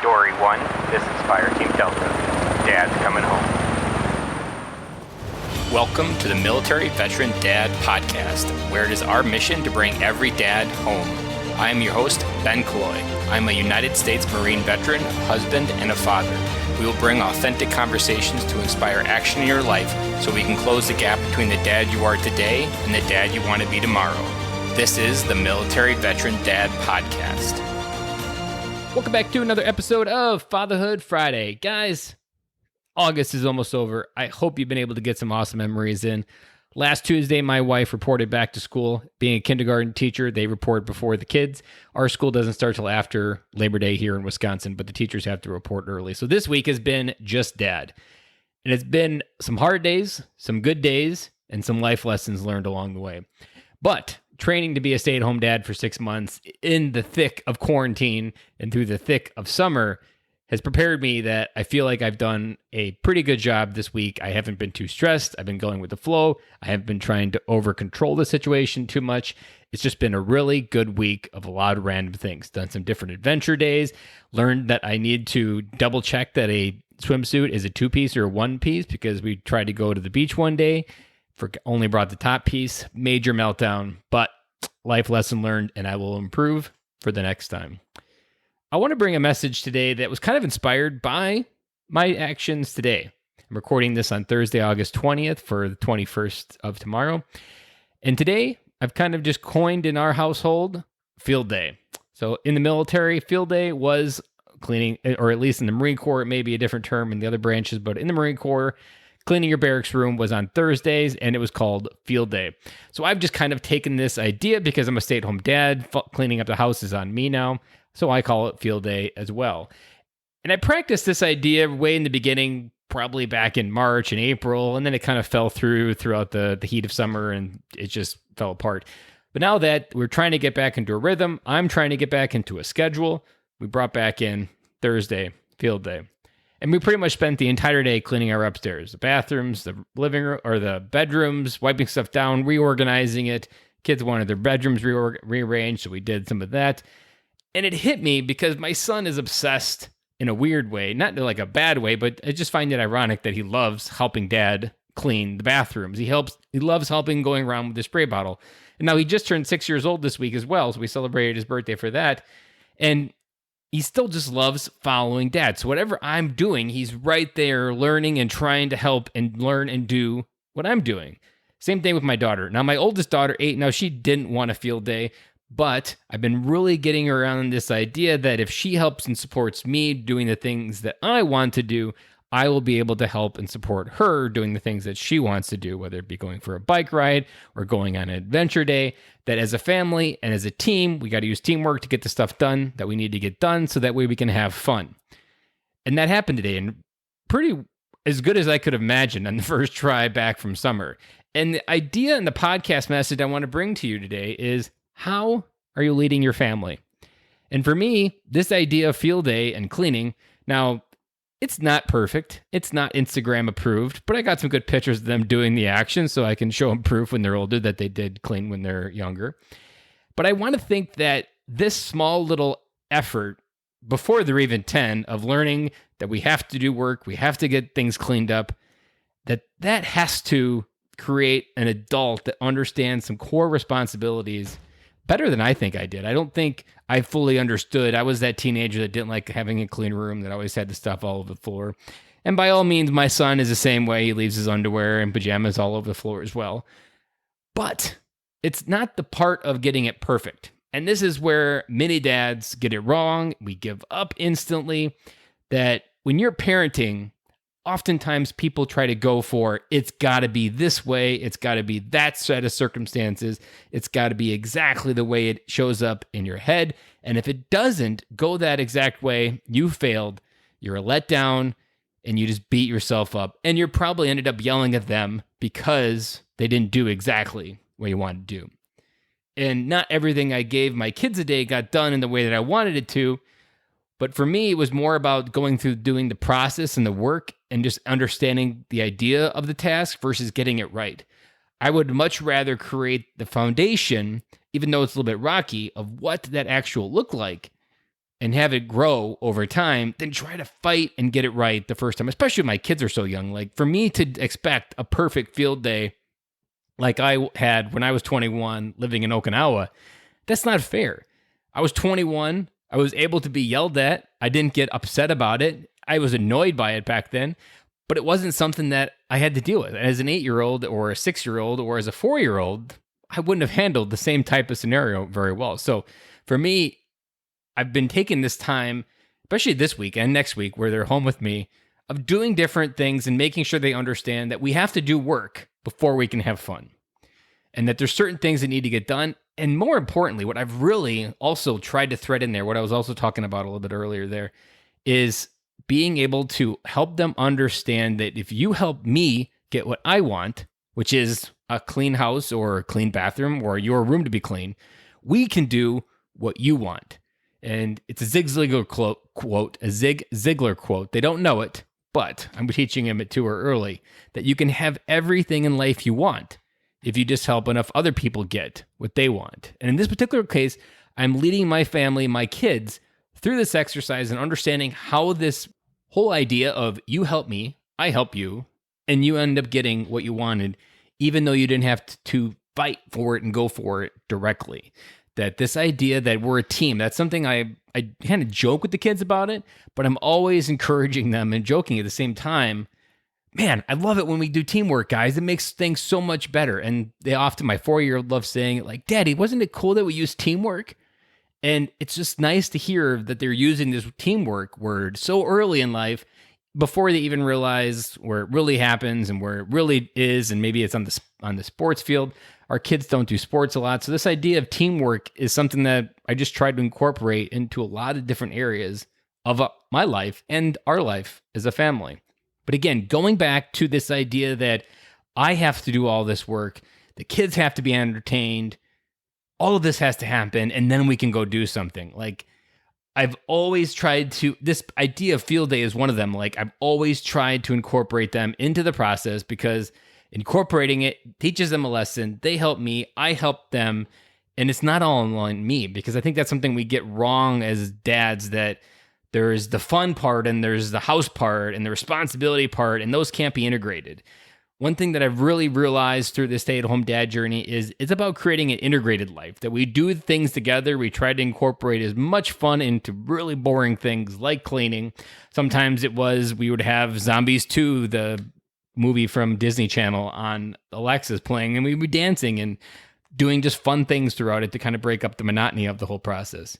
Dory 1, this is Fire Team Delta. Dad's coming home. Welcome to the Military Veteran Dad Podcast, where it is our mission to bring every dad home. I am your host, Ben Killoy. I'm a United States Marine veteran, husband, and a father. We will bring authentic conversations to inspire action in your life so we can close the gap between the dad you are today and the dad you want to be tomorrow. This is the Military Veteran Dad Podcast. Welcome back to another episode of Fatherhood Friday. Guys, August is almost over. I hope you've been able to get some awesome memories in. Last Tuesday, my wife reported back to school. Being a kindergarten teacher, they report before the kids. Our school doesn't start till after Labor Day here in Wisconsin, but the teachers have to report early. So this week has been just dad. And it's been some hard days, some good days, and some life lessons learned along the way. But training to be a stay-at-home dad for 6 months in the thick of quarantine and through the thick of summer has prepared me that I feel like I've done a pretty good job this week. I haven't been too stressed. I've been going with the flow. I haven't been trying to over-control the situation too much. It's just been a really good week of a lot of random things. Done some different adventure days. Learned that I need to double-check that a swimsuit is a two-piece or a one-piece because we tried to go to the beach one day. Only brought the top piece. Major meltdown, but life lesson learned, and I will improve for the next time. I want to bring a message today that was kind of inspired by my actions today. I'm recording this on Thursday, August 20th for the 21st of tomorrow. And today, I've kind of just coined in our household field day. So in the military, field day was cleaning, or at least in the Marine Corps, it may be a different term in the other branches, but in the Marine Corps, cleaning your barracks room was on Thursdays, and it was called field day. So I've just kind of taken this idea because I'm a stay-at-home dad. Cleaning up the house is on me now, so I call it field day as well. And I practiced this idea way in the beginning, probably back in March and April, and then it kind of fell throughout the heat of summer, and it just fell apart. But now that we're trying to get back into a rhythm, I'm trying to get back into a schedule. We brought back in Thursday, field day. And we pretty much spent the entire day cleaning our upstairs, the bathrooms, the living room, or the bedrooms, wiping stuff down, reorganizing it. Kids wanted their bedrooms rearranged, so we did some of that. And it hit me because my son is obsessed in a weird way, not in like a bad way, but I just find it ironic that he loves helping dad clean the bathrooms. He loves helping going around with the spray bottle. And now he just turned 6 years old this week as well, so we celebrated his birthday for that. And he still just loves following dad. So whatever I'm doing, he's right there learning and trying to help and learn and do what I'm doing. Same thing with my daughter. Now, my oldest daughter, 8, now she didn't want a field day, but I've been really getting around this idea that if she helps and supports me doing the things that I want to do, I will be able to help and support her doing the things that she wants to do, whether it be going for a bike ride or going on an adventure day, that as a family and as a team, we got to use teamwork to get the stuff done that we need to get done so that way we can have fun. And that happened today, and pretty as good as I could imagine on the first try back from summer. And the idea and the podcast message I want to bring to you today is, how are you leading your family? And for me, this idea of field day and cleaning, now, it's not perfect. It's not Instagram approved, but I got some good pictures of them doing the action so I can show them proof when they're older that they did clean when they're younger. But I want to think that this small little effort before they're even 10 of learning that we have to do work, we have to get things cleaned up, that has to create an adult that understands some core responsibilities better than I think I did. I don't think I fully understood. I was that teenager that didn't like having a clean room, that always had the stuff all over the floor. And by all means, my son is the same way. He leaves his underwear and pajamas all over the floor as well. But it's not the part of getting it perfect. And this is where many dads get it wrong. We give up instantly. That when you're parenting, oftentimes people try to go for, it's got to be this way, it's got to be that set of circumstances, it's got to be exactly the way it shows up in your head. And if it doesn't go that exact way, you failed, you're a letdown, and you just beat yourself up. And you're probably ended up yelling at them because they didn't do exactly what you wanted to do. And not everything I gave my kids a day got done in the way that I wanted it to. But for me, it was more about going through doing the process and the work and just understanding the idea of the task versus getting it right. I would much rather create the foundation, even though it's a little bit rocky, of what that actual look like and have it grow over time than try to fight and get it right the first time, especially when my kids are so young. Like for me to expect a perfect field day like I had when I was 21 living in Okinawa, that's not fair. I was 21. I was able to be yelled at. I didn't get upset about it. I was annoyed by it back then, but it wasn't something that I had to deal with. As an 8-year-old or a 6-year-old or as a 4-year-old, I wouldn't have handled the same type of scenario very well. So for me, I've been taking this time, especially this week and next week where they're home with me, of doing different things and making sure they understand that we have to do work before we can have fun. And that there's certain things that need to get done. And more importantly, what I've really also tried to thread in there, what I was also talking about a little bit earlier there, is being able to help them understand that if you help me get what I want, which is a clean house or a clean bathroom or your room to be clean, we can do what you want. And it's a Zig Ziglar quote, a Zig Ziglar quote. They don't know it, but I'm teaching him it to her early, that you can have everything in life you want if you just help enough other people get what they want. And in this particular case, I'm leading my family, my kids, through this exercise and understanding how this whole idea of you help me, I help you, and you end up getting what you wanted, even though you didn't have to fight for it and go for it directly. That this idea that we're a team, that's something I kind of joke with the kids about it, but I'm always encouraging them and joking at the same time. Man, I love it when we do teamwork, guys. It makes things so much better. And they often, my 4-year-old loves saying it, like, Daddy, wasn't it cool that we use teamwork? And it's just nice to hear that they're using this teamwork word so early in life before they even realize where it really happens and where it really is. And maybe it's on the sports field. Our kids don't do sports a lot. So this idea of teamwork is something that I just tried to incorporate into a lot of different areas of my life and our life as a family. But again, going back to this idea that I have to do all this work, the kids have to be entertained, all of this has to happen, and then we can go do something. Like, I've always tried to, this idea of field day is one of them. Like, I've always tried to incorporate them into the process because incorporating it teaches them a lesson. They help me, I help them, and it's not all on me, because I think that's something we get wrong as dads, that there's the fun part and there's the house part and the responsibility part, and those can't be integrated. One thing that I've really realized through this stay-at-home dad journey is it's about creating an integrated life, that we do things together. We try to incorporate as much fun into really boring things like cleaning. Sometimes we would have Zombies 2, the movie from Disney Channel, on Alexa's playing, and we'd be dancing and doing just fun things throughout it to kind of break up the monotony of the whole process.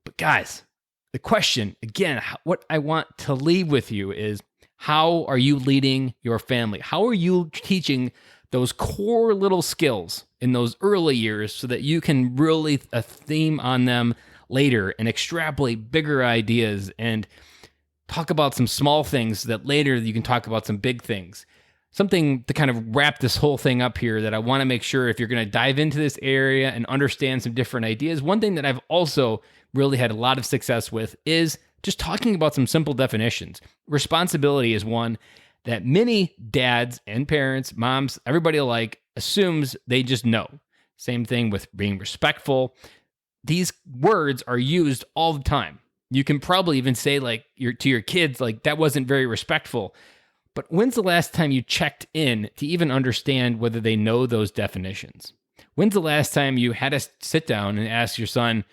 But guys, the question, again, what I want to leave with you is, how are you leading your family? How are you teaching those core little skills in those early years so that you can really theme on them later and extrapolate bigger ideas and talk about some small things that later you can talk about some big things? Something to kind of wrap this whole thing up here that I want to make sure, if you're going to dive into this area and understand some different ideas, one thing that I've also really had a lot of success with is just talking about some simple definitions. Responsibility is one that many dads and parents, moms, everybody alike assumes they just know. Same thing with being respectful. These words are used all the time. You can probably even say to your kids, like, that wasn't very respectful. But when's the last time you checked in to even understand whether they know those definitions? When's the last time you had to sit down and ask your son,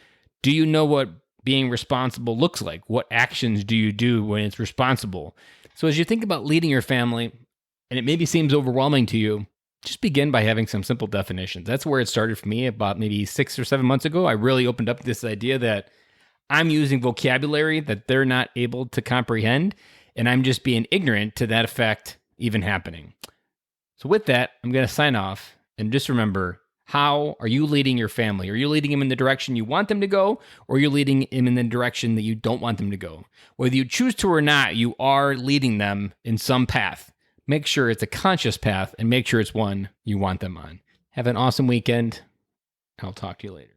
do you know what being responsible looks like? What actions do you do when it's responsible? So as you think about leading your family, and it maybe seems overwhelming to you, just begin by having some simple definitions. That's where it started for me about maybe 6 or 7 months ago. I really opened up this idea that I'm using vocabulary that they're not able to comprehend, and I'm just being ignorant to that effect even happening. So with that, I'm going to sign off, and just remember, how are you leading your family? Are you leading them in the direction you want them to go, or are you leading them in the direction that you don't want them to go? Whether you choose to or not, you are leading them in some path. Make sure it's a conscious path, and make sure it's one you want them on. Have an awesome weekend. I'll talk to you later.